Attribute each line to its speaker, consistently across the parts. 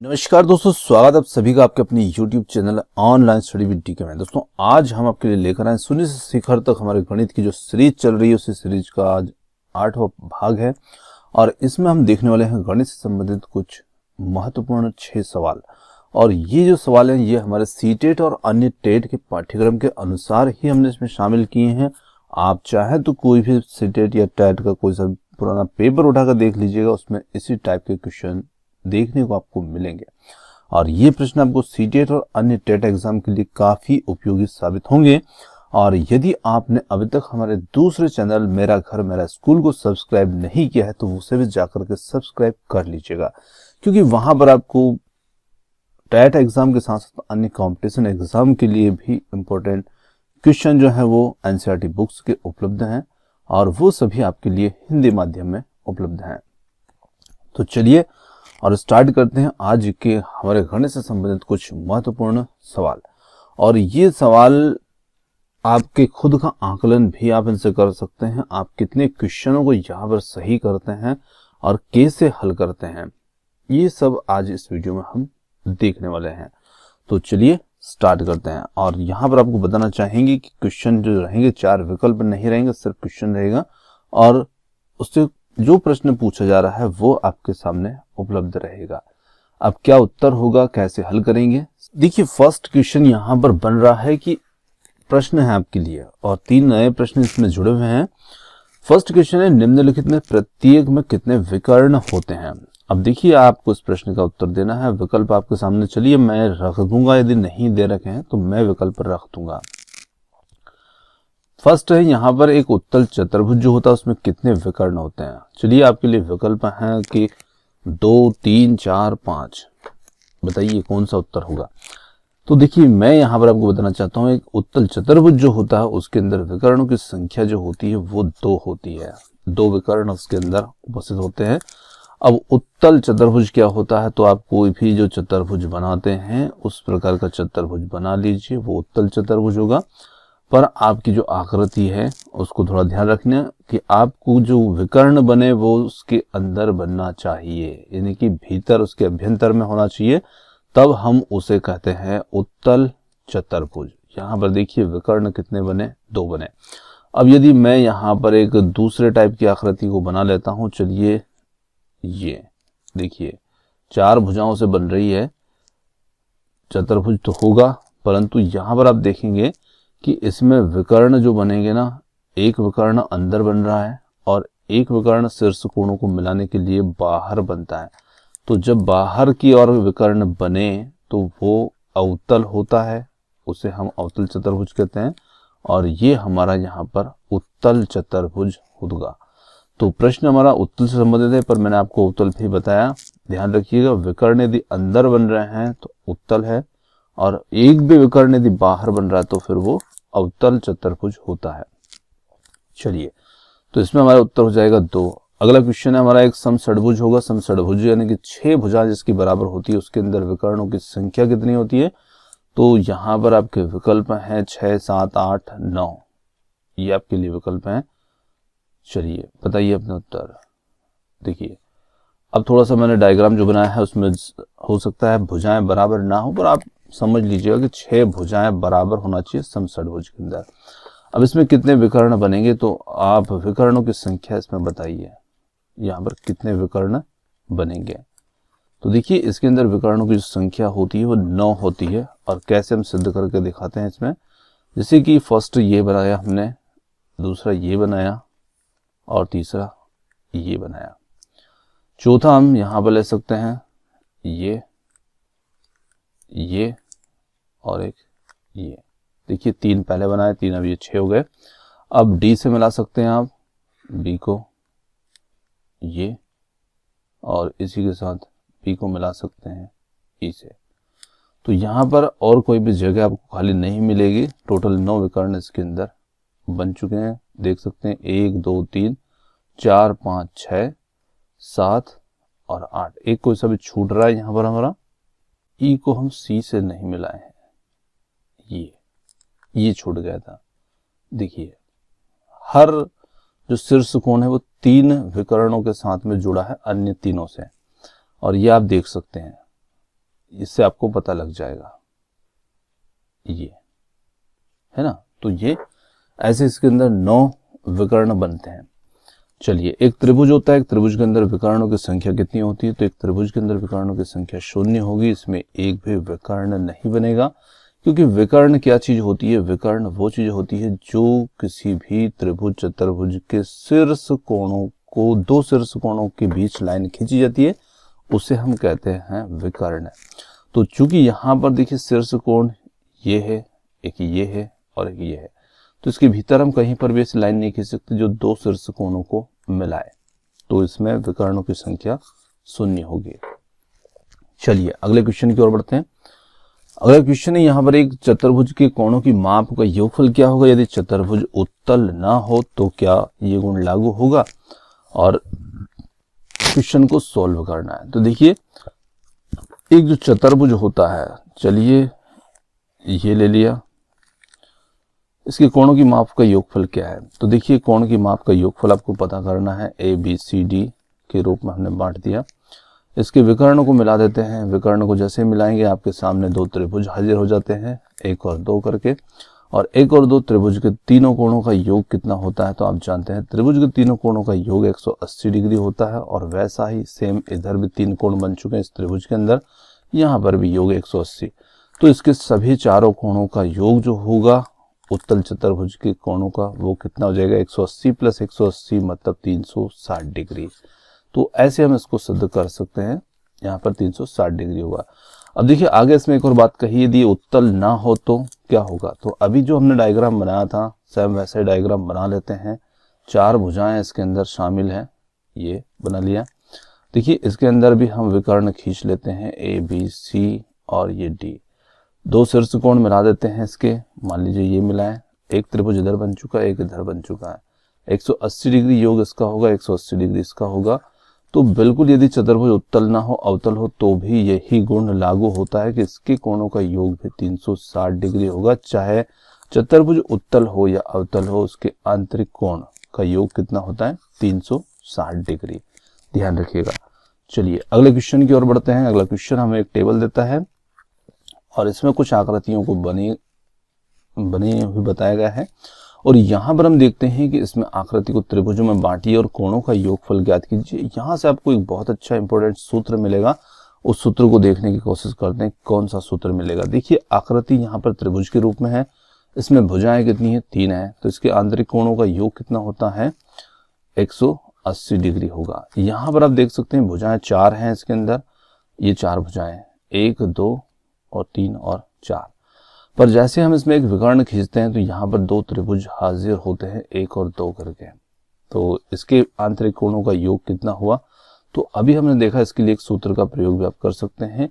Speaker 1: नमस्कार दोस्तों, स्वागत आप सभी का आपके अपने YouTube channel online study with DK में। दोस्तों आज हम आपके लिए लेकर आए शून्य से शिखर तक हमारे गणित की जो सीरीज चल रही है उसी सीरीज का आज 8वां भाग है और इसमें हम देखने वाले हैं गणित से संबंधित कुछ महत्वपूर्ण 6 सवाल। और ये जो सवाल हैं ये हमारे सीटेट और अन्य टेट के पाठ्यक्रम के अनुसार ही हमने इसमें शामिल किए हैं। आप चाहें तो कोई भी सीटेट या टेट का कोई सा पुराना पेपर उठाकर देख लीजिएगा, उसमें इसी टाइप के क्वेश्चन देखने को आपको मिलेंगे और ये प्रश्न आपको सीटेट और अन्य टेट एग्जाम के लिए काफी उपयोगी साबित होंगे। और यदि आपने अभी तक हमारे दूसरे चैनल मेरा घर मेरा स्कूल को सब्सक्राइब नहीं किया है तो उसे भी जाकर के सब्सक्राइब कर लीजिएगा, क्योंकि वहां पर आपको टेट एग्जाम के साथ साथ अन्य कंपटीशन एग्जाम के लिए भी इम्पोर्टेंट क्वेश्चन जो है वो एनसीईआरटी बुक्स के उपलब्ध हैं और वो सभी आपके लिए हिंदी माध्यम में उपलब्ध हैं। तो चलिए और स्टार्ट करते हैं आज के हमारे गणित से संबंधित कुछ महत्वपूर्ण सवाल। और ये सवाल आपके खुद का आकलन भी आप इनसे कर सकते हैं। आप कितने क्वेश्चनों को यहाँ पर सही करते हैं और कैसे हल करते हैं, ये सब आज इस वीडियो में हम देखने वाले हैं। तो चलिए स्टार्ट करते हैं। और यहाँ पर आपको बताना चाहेंगे कि क्वेश्चन जो रहेंगे 4 विकल्प नहीं रहेंगे, सिर्फ क्वेश्चन रहेगा और उससे जो प्रश्न पूछा जा रहा है वो आपके सामने उपलब्ध रहेगा। अब क्या उत्तर होगा, कैसे हल करेंगे, देखिए फर्स्ट क्वेश्चन यहाँ पर बन रहा है कि प्रश्न है आपके लिए और 3 नए प्रश्न इसमें जुड़े हुए हैं। फर्स्ट क्वेश्चन है निम्नलिखित में प्रत्येक में कितने विकर्ण होते हैं। अब देखिए आपको इस प्रश्न का उत्तर देना है। विकल्प आपके सामने चलिए मैं रख दूंगा, यदि नहीं दे रखे हैं तो मैं विकल्प रख दूंगा। फर्स्ट है यहाँ पर एक उत्तल चतुर्भुज जो होता है उसमें कितने विकर्ण होते हैं। चलिए आपके लिए विकल्प हैं कि 2, 3, 4, 5। बताइए कौन सा उत्तर होगा। तो देखिए मैं यहाँ पर आपको बताना चाहता हूँ, एक उत्तल चतुर्भुज जो होता है उसके अंदर विकर्णों की संख्या जो होती है वो 2 होती है। 2 विकर्ण उसके अंदर उपस्थित होते हैं। अब उत्तल चतुर्भुज क्या होता है, तो आप कोई भी जो चतुर्भुज बनाते हैं उस प्रकार का चतुर्भुज बना लीजिए, वो उत्तल चतुर्भुज होगा। पर आपकी जो आकृति है उसको थोड़ा ध्यान रखना कि आपको जो विकर्ण बने वो उसके अंदर बनना चाहिए, यानी कि भीतर उसके अभ्यंतर में होना चाहिए, तब हम उसे कहते हैं उत्तल चतुर्भुज। यहाँ पर देखिए विकर्ण कितने बने, 2 बने। अब यदि मैं यहाँ पर एक दूसरे टाइप की आकृति को बना लेता हूँ, चलिए ये देखिए 4 भुजाओं से बन रही है, चतुर्भुज तो होगा, परंतु यहाँ पर आप देखेंगे कि इसमें विकर्ण जो बनेंगे ना, एक विकर्ण अंदर बन रहा है और एक विकर्ण शीर्ष कोणों को मिलाने के लिए बाहर बनता है। तो जब बाहर की ओर विकर्ण बने तो वो अवतल होता है, उसे हम अवतल चतुर्भुज कहते हैं और ये हमारा यहाँ पर उत्तल चतुर्भुज होगा। तो प्रश्न हमारा उत्तल से संबंधित है, पर मैंने आपको उत्तल भी बताया। ध्यान रखिएगा विकर्ण यदि अंदर बन रहे हैं तो उत्तल है और एक भी विकर्ण यदि बाहर बन रहा है तो फिर वो अवतल चतुर्भुज होता है। चलिए तो इसमें हमारा उत्तर हो जाएगा 2। अगला क्वेश्चन है हमारा एक समषड्भुज होगा। समषड्भुज यानी कि 6 भुजा जिसकी बराबर होती है उसके अंदर विकर्णों की संख्या कितनी होती है। तो यहाँ पर आपके विकल्प हैं 6, 7, 8, 9। ये आपके लिए विकल्प हैं। चलिए बताइए अपना उत्तर। देखिए अब थोड़ा सा मैंने डायग्राम जो बनाया है उसमें हो सकता है भुजाएं बराबर ना हो, पर आप समझ लीजिएगा कि 6 भुजाएं बराबर होना चाहिए समषड्भुज के अंदर। अब इसमें कितने विकर्ण बनेंगे, तो आप विकर्णों की संख्या इसमें बताइए, यहाँ पर कितने विकर्ण बनेंगे। तो देखिए इसके अंदर विकर्णों की जो संख्या होती है वो 9 होती है। और कैसे हम सिद्ध करके दिखाते हैं इसमें, जैसे कि फर्स्ट ये बनाया हमने, दूसरा ये बनाया और तीसरा ये बनाया। चौथा हम यहाँ पर ले सकते हैं ये और एक ये। देखिए 3 पहले बनाए, 3 अब ये 6 हो गए। अब डी से मिला सकते हैं आप बी को ये, और इसी के साथ बी को मिला सकते हैं ई से। तो यहाँ पर और कोई भी जगह आपको खाली नहीं मिलेगी। टोटल 9 विकर्ण इसके अंदर बन चुके हैं, देख सकते हैं 1, 2, 3, 4, 5, 6, 7 और 8। एक कोई सा भी छूट रहा है यहाँ पर हमारा, ई को हम सी से नहीं मिलाए हैं, ये छूट गया था। देखिए हर जो शीर्ष कोण है वो 3 विकर्णों के साथ में जुड़ा है अन्य तीनों से, और ये आप देख सकते हैं इससे आपको पता लग जाएगा, ये है ना। तो ये ऐसे इसके अंदर 9 विकर्ण बनते हैं। चलिए, एक त्रिभुज होता है, एक त्रिभुज के अंदर विकर्णों की संख्या कितनी होती है? तो एक त्रिभुज के अंदर विकर्णों की संख्या 0 होगी, इसमें एक भी विकर्ण नहीं बनेगा, क्योंकि विकर्ण क्या चीज होती है? विकर्ण वो चीज होती है जो किसी भी त्रिभुज चतुर्भुज के शीर्ष कोणों को, दो शीर्ष कोणों के बीच लाइन खींची जाती है, उसे हम कहते हैं विकर्ण। तो चूंकि यहाँ पर देखिए शीर्ष कोण ये है, एक ये है और एक ये है, तो इसके भीतर हम कहीं पर भी ऐसी लाइन नहीं खींच सकते जो दो शीर्ष कोणों को मिलाए, तो इसमें विकर्णों की संख्या 0 होगी। चलिए अगले क्वेश्चन की ओर बढ़ते हैं। अगला क्वेश्चन है, यहाँ पर एक चतुर्भुज के कोणों की माप का योगफल क्या होगा? यदि चतुर्भुज उत्तल ना हो तो क्या ये गुण लागू होगा? और क्वेश्चन को सॉल्व करना है। तो देखिए, एक जो चतुर्भुज होता है, चलिए ये ले लिया, इसके कोणों की माप का योगफल क्या है? तो देखिए, कोण की माप का योगफल आपको पता करना है, ABCD के रूप में हमने बांट दिया। इसके विकर्ण को मिला देते हैं, विकर्ण को जैसे मिलाएंगे आपके सामने दो त्रिभुज हाजिर हो जाते हैं, 1 और 2 करके। और 1 और 2 त्रिभुज के तीनों कोणों का योग कितना होता है? तो आप जानते हैं त्रिभुज के तीनों कोणों का योग 180 डिग्री होता है, और वैसा ही सेम इधर भी 3 कोण बन चुके हैं इस त्रिभुज के अंदर, यहाँ पर भी योग 180। तो इसके सभी चारों कोणों का योग जो होगा उत्तल चतुर्भुज के कोणों का, वो कितना हो जाएगा? 180 + 180 मतलब 360 डिग्री। तो ऐसे हम इसको सिद्ध कर सकते हैं, यहाँ पर 360 डिग्री होगा। अब देखिए आगे इसमें एक और बात कही, यदि उत्तल ना हो तो क्या होगा? तो अभी जो हमने डायग्राम बनाया था सेम वैसे डायग्राम बना लेते हैं। 4 भुजाएं इसके अंदर शामिल हैं, ये बना लिया। देखिए इसके अंदर भी हम विकर्ण खींच लेते हैं, ABC और ये D। 2 शीर्ष कोण मिला देते हैं इसके, मान लीजिए ये मिलाएं, एक त्रिभुज इधर बन चुका है, एक इधर बन चुका है। 180 डिग्री योग इसका होगा, 180 डिग्री इसका होगा। तो बिल्कुल यदि चतुर्भुज उत्तल ना हो, अवतल हो, तो भी यही गुण लागू होता है कि इसके कोणों का योग भी 360 डिग्री होगा। चाहे चतुर्भुज उत्तल हो या अवतल हो, उसके आंतरिक कोण का योग कितना होता है? 360 डिग्री। ध्यान रखिएगा। चलिए अगले क्वेश्चन की ओर बढ़ते हैं। अगला क्वेश्चन हमें एक टेबल देता है और इसमें कुछ आकृतियों को बने हुए बताया गया है, और यहाँ पर हम देखते हैं कि इसमें आकृति को त्रिभुजों में बांटिए और कोणों का योगफल ज्ञात कीजिए। यहाँ से आपको एक बहुत अच्छा इंपॉर्टेंट सूत्र मिलेगा, उस सूत्र को देखने की कोशिश करते हैं कौन सा सूत्र मिलेगा। देखिए आकृति यहाँ पर त्रिभुज के रूप में है, इसमें भुजाएं कितनी है? 3 है, तो इसके आंतरिक कोणों का योग कितना होता है? 180 डिग्री होगा। यहाँ पर आप देख सकते हैं भुजाएं 4 हैं इसके अंदर, ये 4 भुजाएं, 1, 2 और 3 और 4। पर जैसे हम इसमें एक विकर्ण खींचते हैं तो यहाँ पर 2 त्रिभुज हाजिर होते हैं, 1 और 2 करके। तो इसके आंतरिक कोणों का योग कितना हुआ? तो अभी हमने देखा, इसके लिए एक सूत्र का प्रयोग भी आप कर सकते हैं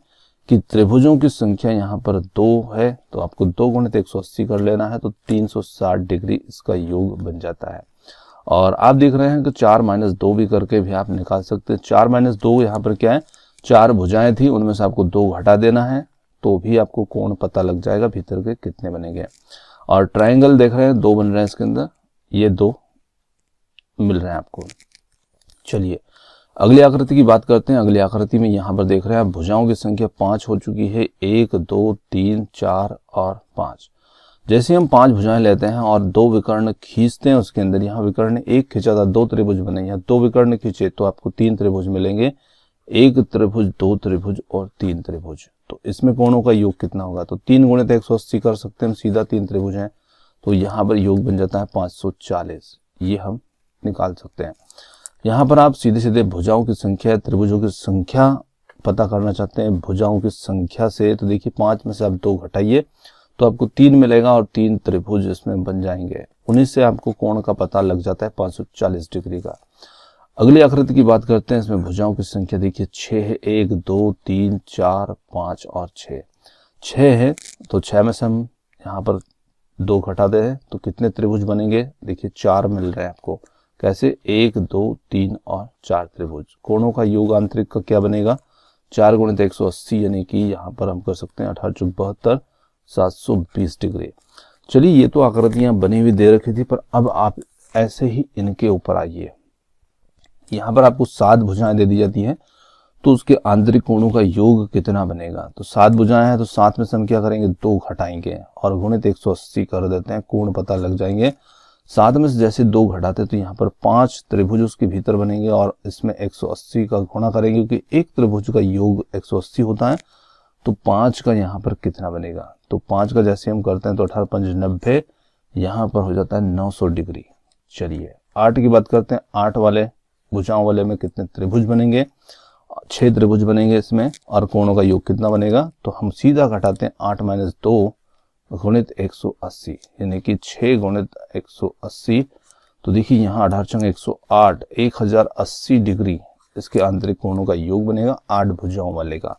Speaker 1: कि त्रिभुजों की संख्या यहाँ पर 2 है, तो आपको 2 × 180 कर लेना है, तो 360 डिग्री इसका योग बन जाता है। और आप देख रहे हैं कि 4 - 2 भी करके भी आप निकाल सकते हैं। 4 - 2 यहाँ पर क्या है? 4 भुजाएं थी, उनमें से आपको 2 घटा देना है, तो भी आपको कोण पता लग जाएगा भीतर के कितने बनेंगे। और ट्रायंगल देख रहे हैं 2 बन रहे हैं इसके अंदर, ये 2 मिल रहे हैं आपको। चलिए अगली आकृति की बात करते हैं। अगली आकृति में यहाँ पर देख रहे हैं आप भुजाओं की संख्या 5 हो चुकी है, 1, 2, 3, 4 और 5। जैसे हम 5 भुजाएं लेते हैं और 2 विकर्ण खींचते हैं उसके अंदर, यहाँ विकर्ण 1 खींचा था, 2 त्रिभुज बने, यहाँ 2 विकर्ण खींचे तो आपको 3 त्रिभुज मिलेंगे, 1 त्रिभुज, 2 त्रिभुज और 3 त्रिभुज। तो इसमें कोणों का योग कितना होगा? तो 3 × 180 कर सकते हैं हम, सीधा 3 त्रिभुज हैं, तो यहाँ पर योग बन जाता है 540। ये हम निकाल सकते हैं। यहाँ पर आप सीधे सीधे भुजाओं की संख्या, त्रिभुजों की संख्या पता करना चाहते हैं भुजाओं की संख्या से, तो देखिए 5 में से आप 2 घटाइए तो आपको 3 मिलेगा और 3 त्रिभुज इसमें बन जाएंगे। उन्हीं से आपको कोण का पता लग जाता है 540 डिग्री का। अगली आकृति की बात करते हैं। इसमें भुजाओं की संख्या देखिए 6 है, 1, 2, 3, 4, 5 और 6। 6 है, तो 6 में से हम यहाँ पर 2 घटा दे हैं तो कितने त्रिभुज बनेंगे? देखिए 4 मिल रहे हैं आपको। कैसे? 1, 2, 3 और 4 त्रिभुज। कोणों का योग आंतरिक का क्या बनेगा? 4 × 180, यानी कि यहाँ पर हम कर सकते हैं 18 × 72, 720 डिग्री। चलिए ये तो आकृतियां बनी हुई दे रखी थी, पर अब आप ऐसे ही इनके ऊपर आइए। यहाँ पर आपको 7 भुजाएं दे दी जाती हैं, तो उसके आंतरिक कोणों का योग कितना बनेगा। तो 7 भुजाएं हैं तो 7 में से हम क्या करेंगे, 2 घटाएंगे और गुणित 180 कर देते हैं, कोण पता लग जाएंगे। 7 में से जैसे 2 घटाते तो यहाँ पर 5 त्रिभुज उसके भीतर बनेंगे और इसमें 180 का गुणा करेंगे, क्योंकि एक त्रिभुज का योग 180 होता है। तो 5 का यहाँ पर कितना बनेगा, तो 5 का जैसे हम करते हैं तो 18 5 90, यहाँ पर हो जाता है 900 डिग्री। चलिए 8 की बात करते हैं। 8 वाले भुजाओं वाले में कितने त्रिभुज बनेंगे, 6 त्रिभुज बनेंगे इसमें, और कोणों का योग कितना बनेगा, तो हम सीधा घटाते हैं 8 - 2 गुणित 180, यानी कि 6 गुणित 180। तो देखिए यहाँ 18 × 108, 1080 डिग्री इसके आंतरिक कोणों का योग बनेगा 8 भुजाओं वाले का।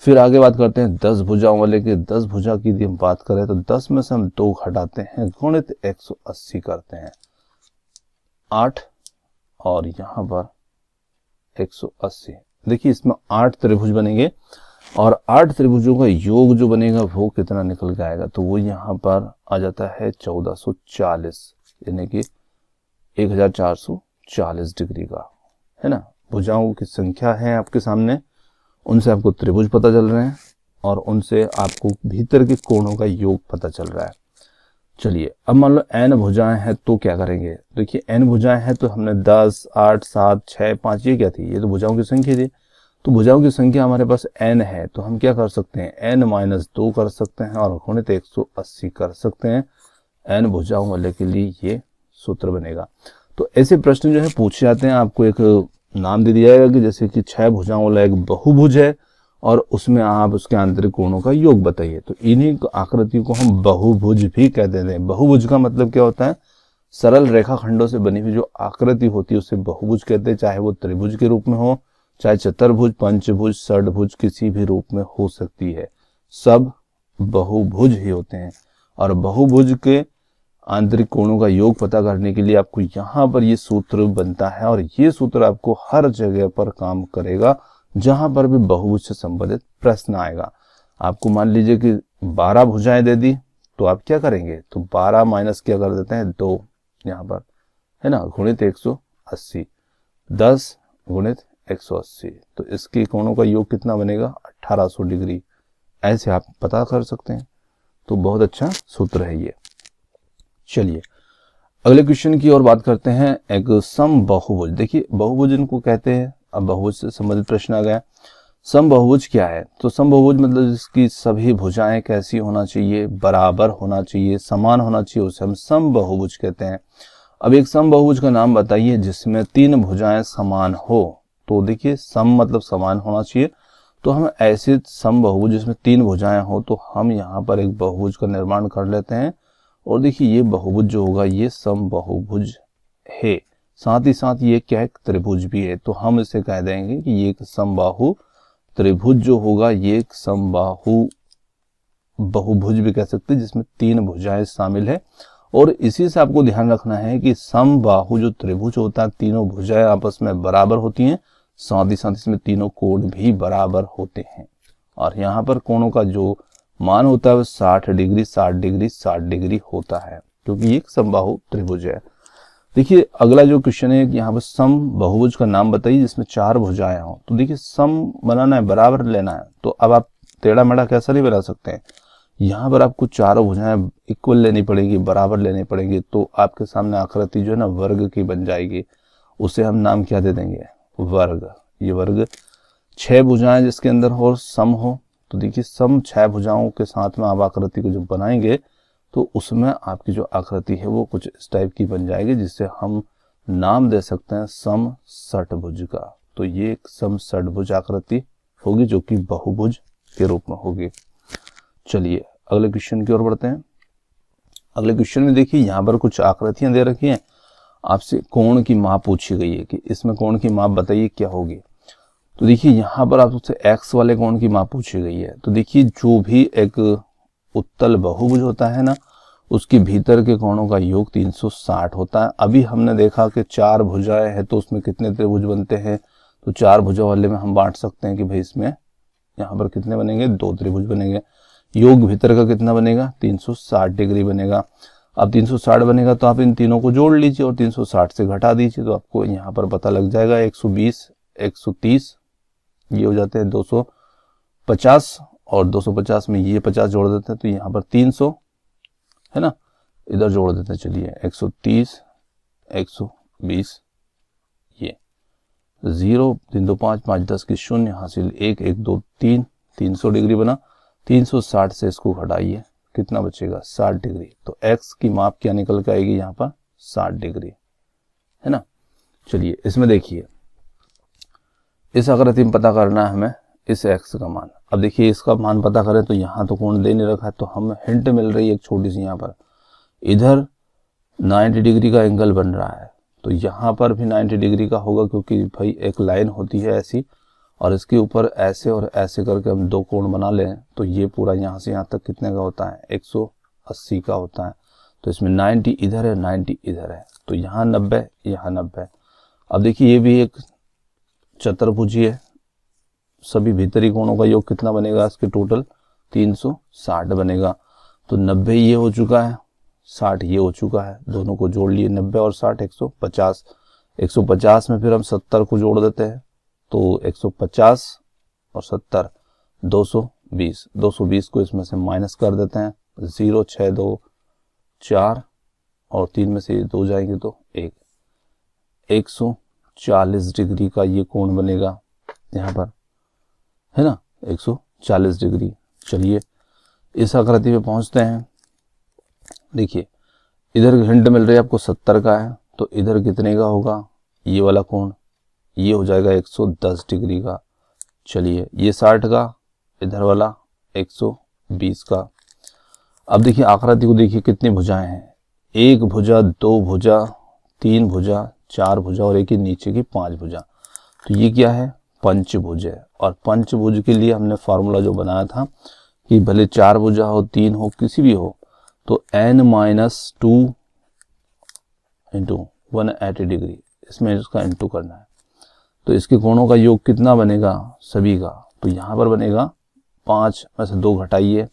Speaker 1: फिर आगे बात करते हैं 10 भुजाओं वाले के। 10 भुजा की यदि हम बात करें तो 10 में से हम 2 घटाते हैं, गुणित 180 करते हैं, 8 और यहाँ पर 180। देखिए इसमें 8 त्रिभुज बनेंगे और 8 त्रिभुजों का योग जो बनेगा वो कितना निकल के आएगा, तो वो यहाँ पर आ जाता है 1440, यानी कि 1440 डिग्री का, है ना। भुजाओं की संख्या है आपके सामने, उनसे आपको त्रिभुज पता चल रहे हैं और उनसे आपको भीतर के कोणों का योग पता चल रहा है। चलिए अब मान लो n भुजाएं हैं तो क्या करेंगे। देखिए n भुजाएं हैं तो हमने 10, 8, 7, 6, 5 ये क्या थी, ये तो भुजाओं की संख्या थी। तो भुजाओं की संख्या हमारे पास n है, तो हम क्या कर सकते हैं, n - 2 कर सकते हैं और गुणित 180 कर सकते हैं। n भुजाओं वाले के लिए ये सूत्र बनेगा। तो ऐसे प्रश्न जो है पूछे जाते हैं, आपको एक नाम दे दिया जाएगा कि जैसे कि 6 भुजाओं वाला एक बहुभुज है और उसमें आप उसके आंतरिक कोणों का योग बताइए। तो इन्हीं आकृतियों को हम बहुभुज भी कह देते हैं। बहुभुज का मतलब क्या होता है, सरल रेखाखंडों से बनी हुई जो आकृति होती है उसे बहुभुज कहते हैं, चाहे वो त्रिभुज के रूप में हो, चाहे चतुर्भुज, पंचभुज, षडभुज किसी भी रूप में हो सकती है, सब बहुभुज ही होते हैं। और बहुभुज के आंतरिक कोणों का योग पता करने के लिए आपको यहाँ पर ये सूत्र बनता है और ये सूत्र आपको हर जगह पर काम करेगा जहां पर भी बहुभुज से संबंधित प्रश्न आएगा। आपको मान लीजिए कि 12 भुजाएं दे दी तो आप क्या करेंगे, तो 12 माइनस क्या कर देते हैं 2 यहाँ पर, है ना, गुणित 180, 10 गुणित 180, तो इसके कोणों का योग कितना बनेगा 1800 डिग्री। ऐसे आप पता कर सकते हैं। तो बहुत अच्छा सूत्र है ये। चलिए अगले क्वेश्चन की ओर बात करते हैं। एक सम बहुभुज, देखिए बहुभुज इनको कहते हैं। अब बहुभुज से संबंधित प्रश्न आ गया। सम बहुभुज क्या है, तो सम बहुभुज मतलब जिसकी सभी भुजाएं कैसी होना चाहिए, बराबर होना चाहिए, समान होना चाहिए, उसे हम सम बहुभुज कहते हैं। अब एक सम बहुभुज का नाम बताइए जिसमें 3 भुजाएं समान हो। तो देखिए सम मतलब समान होना चाहिए, तो हम ऐसे सम बहुभुज जिसमें 3 भुजाएं हो तो हम यहाँ पर एक बहुभुज का निर्माण कर लेते हैं। और देखिए ये बहुभुज जो होगा ये सम बहुभुज है, साथ ही साथ ये क्या है, त्रिभुज भी है। तो हम इसे कह देंगे कि ये एक समबाहु त्रिभुज जो होगा ये एक समबाहु बहुभुज भी कह सकते हैं जिसमें 3 भुजाएं शामिल है। और इसी से आपको ध्यान रखना है कि समबाहु जो त्रिभुज होता है, तीनों भुजाएं आपस में बराबर होती हैं, साथ ही साथ इसमें तीनों कोण भी बराबर होते हैं। और यहाँ पर कोणों का जो मान होता है वो 60 डिग्री 60 डिग्री 60 डिग्री होता है, क्योंकि ये एक समबाहु त्रिभुज है। देखिए अगला जो क्वेश्चन है यहाँ पर सम बहुभुज का नाम बताइए जिसमें 4 भुजाएं हो। तो देखिए सम बनाना है, बराबर लेना है, तो अब आप टेढ़ा मेढ़ा कैसा नहीं बना सकते हैं। यहाँ पर आपको 4 भुजाएं इक्वल लेनी पड़ेगी, बराबर लेनी पड़ेगी, तो आपके सामने आकृति जो है ना वर्ग की बन जाएगी। उसे हम नाम क्या दे देंगे, वर्ग। ये वर्ग 6 भुजाएं जिसके अंदर हो सम हो, तो देखिए सम 6 भुजाओं के साथ में आप आकृति को जब बनाएंगे तो उसमें आपकी जो आकृति है वो कुछ इस टाइप की बन जाएगी, जिससे हम नाम दे सकते हैं सम षटभुज का। तो ये एक सम षटभुज आकृति होगी जो कि बहुभुज के रूप में होगी। चलिए अगले क्वेश्चन की ओर बढ़ते हैं। अगले क्वेश्चन में देखिए यहाँ पर कुछ आकृतियां दे रखी हैं, आपसे कोण की माप पूछी गई है कि इसमें कोण की माप बताइए क्या होगी। तो देखिए यहाँ पर आपसे एक्स वाले कोण की माप पूछी गई है। तो देखिए जो भी एक उत्तल बहुभुज होता है ना, उसके भीतर के कोणों का योग 360 होता है। अभी हमने देखा कि 4 भुजाएं हैं तो उसमें कितने त्रिभुज बनते हैं, तो 4 भुजा वाले में हम बांट सकते हैं कि भाई इसमें यहाँ पर कितने बनेंगे, 2 त्रिभुज बनेंगे। योग भीतर का कितना बनेगा, 360 डिग्री बनेगा। अब 360 बनेगा तो आप इन तीनों को जोड़ लीजिए और 360 से घटा दीजिए, तो आपको यहाँ पर पता लग जाएगा 120, 130, ये हो जाते हैं 250 और 250 में ये 50 जोड़ देते हैं तो यहाँ पर 300 है ना, इधर जोड़ देते हैं। चलिए 130 120, ये 0 3 2 5 5 10 की 0 हासिल 1 1 2 3, 300 डिग्री बना। 360 से इसको घटाइए, कितना बचेगा 60 डिग्री। तो x की माप क्या निकल के आएगी यहाँ पर 60 डिग्री, है ना। चलिए इसमें देखिए, इस आकृति में पता करना है हमें इस x का मान। अब देखिए इसका मान पता करें तो यहाँ तो कोण दे नहीं रखा है, तो हमें हिंट मिल रही है एक छोटी सी। यहाँ पर इधर 90 डिग्री का एंगल बन रहा है, तो यहाँ पर भी 90 डिग्री का होगा, क्योंकि भाई एक लाइन होती है ऐसी और इसके ऊपर ऐसे और ऐसे करके हम दो कोण बना लें तो ये पूरा यहाँ से यहाँ तक कितने का होता है 180 का होता है। तो इसमें 90 इधर है 90 इधर है, तो यहाँ 90 यहाँ 90। अब देखिए ये भी एक चतुर्भुज है, सभी भीतरी कोणों का योग कितना बनेगा इसके टोटल 360 बनेगा। तो 90 ये हो चुका है, 60 ये हो चुका है, दोनों को जोड़ लिए 90 और 60 150। 150 में फिर हम 70 को जोड़ देते हैं तो 150 और 70 220। 220 को इसमें से माइनस कर देते हैं, 0 6 2 4 और 3 में से 2 जाएंगे तो 1। 140 डिग्री का ये कोण बनेगा यहाँ पर, है ना, 140 डिग्री। चलिए इस आकृति पे पहुंचते हैं। देखिए इधर हिंट मिल रही है आपको 70 का है, तो इधर कितने का होगा ये वाला कोण, ये हो जाएगा 110 डिग्री का। चलिए ये 60 का, इधर वाला 120 का। अब देखिए आकृति को देखिए कितनी भुजाएं हैं, एक भुजा, दो भुजा, तीन भुजा, चार भुजा और एक ही नीचे की 5 भुजा। तो ये क्या है पंचभुज है। और पंचभुज के लिए हमने फॉर्मूला जो बनाया था कि भले 4 भुजा हो 3 हो किसी भी हो तो n-2 इंटू 180 डिग्री, इसमें इसका इंटू करना है। तो इसके कोणों का योग कितना बनेगा सभी का, तो यहाँ पर बनेगा 5 में से 2 घटाइए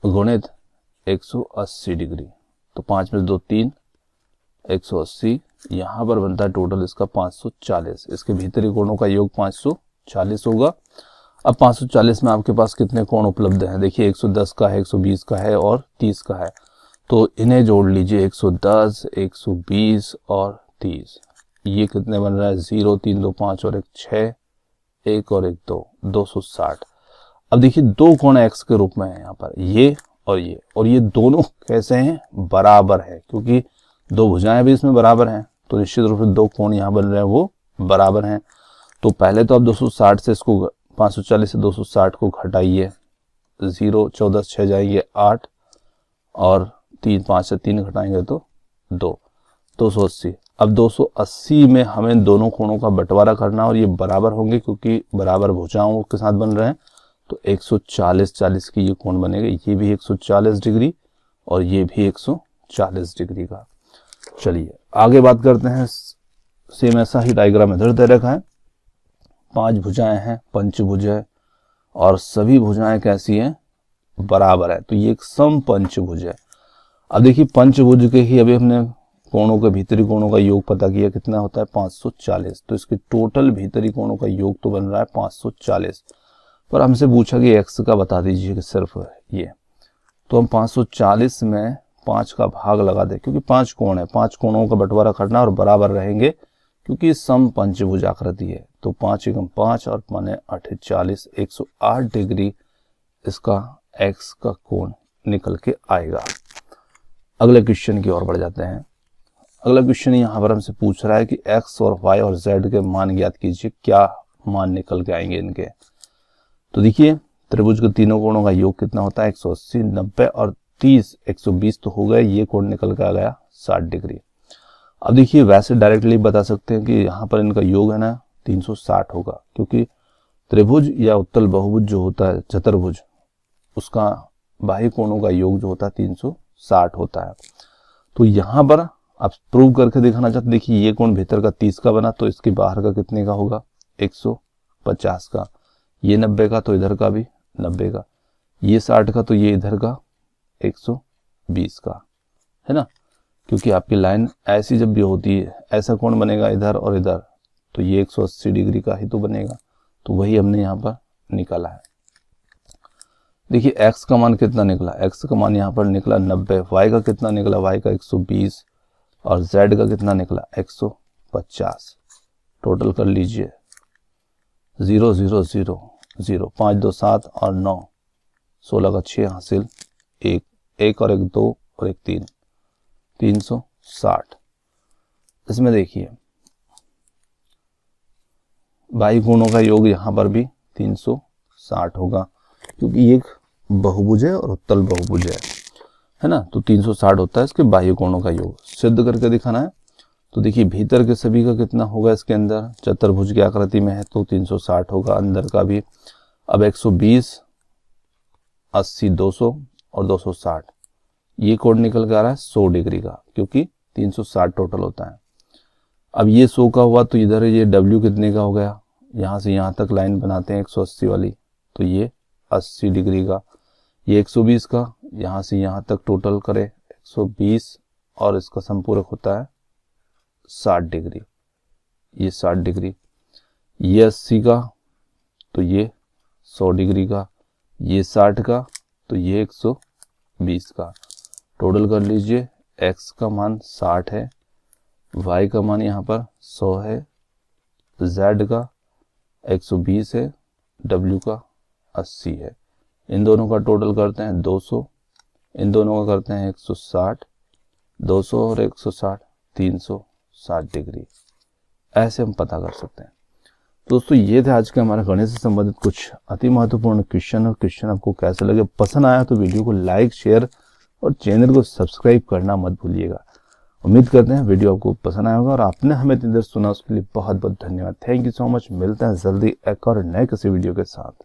Speaker 1: गुणित 180 डिग्री, तो 5 में से 2 3 180, यहाँ पर बनता है टोटल इसका 540। इसके भीतरी कोणों का योग 540 होगा। अब 540 में आपके पास कितने कोण उपलब्ध हैं, देखिए 110 का है, 120 का है और 30 का है, तो इन्हें जोड़ लीजिए 110 120 और 30। ये कितने बन रहा है 0 3 2 5 और 1 6, 1 और 1 2, 260। अब देखिए दो कोण x के रूप में है यहाँ पर, ये और ये दोनों कैसे हैं बराबर है, क्योंकि दो भुजाएं भी इसमें बराबर हैं, तो निश्चित रूप से दो कोण यहाँ बन रहे हैं वो बराबर हैं। तो पहले तो आप 260 से इसको 540 से 260 को घटाइए, 0 14 6 जाएंगे 8 और 3 5 से 3 घटाएंगे तो 2, 280। अब 280 में हमें दोनों कोणों का बंटवारा करना और ये बराबर होंगे क्योंकि बराबर भुजाओं के साथ बन रहे हैं, तो 140 40 की ये कोण बनेगा, ये भी 140 डिग्री और ये भी 140 डिग्री का। चलिए आगे बात करते हैं, सेम ऐसा ही डायग्राम इधर दे रखा है, 5 भुजाएं हैं, पंचभुज है और सभी भुजाएं कैसी हैं बराबर है, तो ये एक सम पंचभुज है। अब देखिए पंचभुज के ही अभी हमने कोणों के भीतरी कोणों का योग पता किया, कितना होता है 540, तो इसके टोटल भीतरी कोणों का योग तो बन रहा है 540। पर हमसे पूछा कि x का बता दीजिए कि सिर्फ ये, तो हम 540 में 5 का भाग लगा दें, क्योंकि 5 कोण है, 5 कोणों का बंटवारा करना और बराबर रहेंगे क्योंकि सम पंचभुज आकृति है। तो 5 एकम 5 और माने 8 40, 108 डिग्री इसका x का कोण निकल के आएगा। अगले क्वेश्चन की ओर बढ़ जाते हैं। अगला क्वेश्चन यहाँ पर हमसे पूछ रहा है कि x और y और z के मान ज्ञात कीजिए, क्या मान निकल के आएंगे इनके। तो देखिए त्रिभुज के तीनों कोणों का योग कितना होता है 180, 90 और 30, 120 तो हो गए, ये कोण निकल के आ गया 60 डिग्री। अब देखिए वैसे डायरेक्टली बता सकते हैं कि यहाँ पर इनका योग है ना 360 होगा, क्योंकि त्रिभुज या उत्तल बहुभुज जो होता है चतुर्भुज, उसका बाह्य कोणों का योग जो होता है 360 होता है। तो यहाँ पर आप प्रूव करके दिखाना चाहते, देखिए ये कोण भीतर का 30 का बना, तो इसके बाहर का कितने का होगा 150 का, ये 90 का तो इधर का भी 90 का, ये 60 का तो ये इधर का 120 का, है ना। क्योंकि आपकी लाइन ऐसी जब भी होती है ऐसा कोण बनेगा इधर और इधर, तो ये 180 डिग्री का ही तो बनेगा। तो वही हमने यहाँ पर निकाला है। देखिए x का मान कितना निकला, x का मान यहाँ पर निकला 90, y का कितना निकला, y का 120 और z का कितना निकला 150। टोटल कर लीजिए 0 0 0 0, 5 2 7 और 9, 16 का 6 हासिल, 1 और 1 2 और 1 3, 360। इसमें देखिए बाई गुणों का योग यहाँ पर भी 360 होगा, क्योंकि ये एक बहुभुज है और उत्तल बहुभुज है ना। तो 360 होता है इसके बाह्य कोणों का योग। सिद्ध करके दिखाना है। तो देखिए भीतर के सभी का कितना होगा, इसके अंदर चतुर्भुज की आकृति में है तो 360 होगा, अंदर का भी। अब 120, 80, 200 और 260, ये कोण निकल के आ रहा है 100 डिग्री का, क्योंकि 360 टोटल होता है। अब ये 100 का हुआ तो इधर ये W कितने का हो गया, यहाँ से यहाँ तक लाइन बनाते हैं 180 वाली, तो ये 80 डिग्री का। ये 120 का, यहाँ से यहाँ तक टोटल करे 120 और इसका संपूरक होता है 60 डिग्री, ये 60 डिग्री। ये 80 का तो ये 100 डिग्री का, ये 60 का तो ये 120 का। टोटल कर लीजिए, x का मान 60 है, y का मान यहाँ पर 100 है, z का 120 है, w का 80 है। इन दोनों का टोटल करते हैं 200, इन दोनों का करते हैं 160, 200 और 160 360 डिग्री। ऐसे हम पता कर सकते हैं। दोस्तों ये थे आज के हमारे गणित से संबंधित कुछ अति महत्वपूर्ण क्वेश्चन। और क्वेश्चन आपको कैसे लगे, पसंद आया तो वीडियो को लाइक, शेयर और चैनल को सब्सक्राइब करना मत भूलिएगा। उम्मीद करते हैं वीडियो आपको पसंद आया होगा और आपने हमें इतनी देर सुना उसके लिए बहुत बहुत धन्यवाद। Thank you so much. मिलते हैं जल्दी एक और नए किसी वीडियो के साथ।